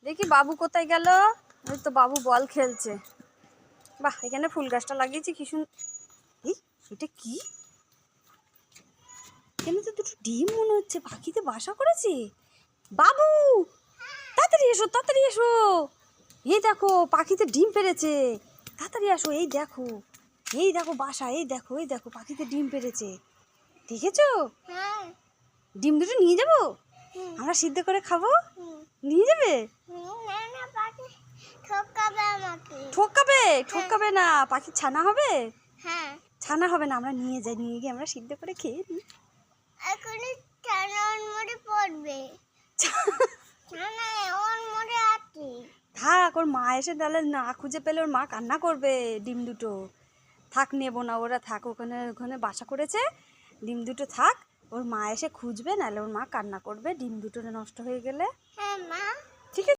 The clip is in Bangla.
দেখি বাবু কোথায় গেল। ওই তো বাবু বল খেলছে। বাহ, এখানে ফুল গাছটা লাগিয়েছি কি সুন্দর। এই এটা কি? এখানে তো দুটো ডিম মনে হচ্ছে, পাখিতে বাসা করেছে। বাবু তাড়াতাড়ি এসো, তাড়াতাড়ি এসো। এই দেখো পাখিতে ডিম পেড়েছে, তাড়াতাড়ি আসো। এই দেখো, এই দেখো বাসা, এই দেখো, এই দেখো পাখিতে ডিম পেড়েছে। দেখেছো? ডিম দুটো নিয়ে যাবো, আমরা সিদ্ধ করে খাবো। নিয়ে যাবে? ঠকাবে? ঠকাবে না, পাখির ছানা হবে। ছানা হবে না, আমরা নিয়ে যাই, নিয়ে গিয়ে আমরা সিদ্ধ করে খেয়ে নিই। থাক, ওর মা এসে তাহলে না খুঁজে পেলে ওর মা কান্না করবে। ডিম দুটো থাক, নেবো না, ওরা থাক, ওখানে ওখানে বাসা করেছে। ডিম দুটো থাক, ওর মা এসে খুঁজবে, নাহলে ওর মা কান্না করবে ডিম দুটো নষ্ট হয়ে গেলে। ঠিক আছে।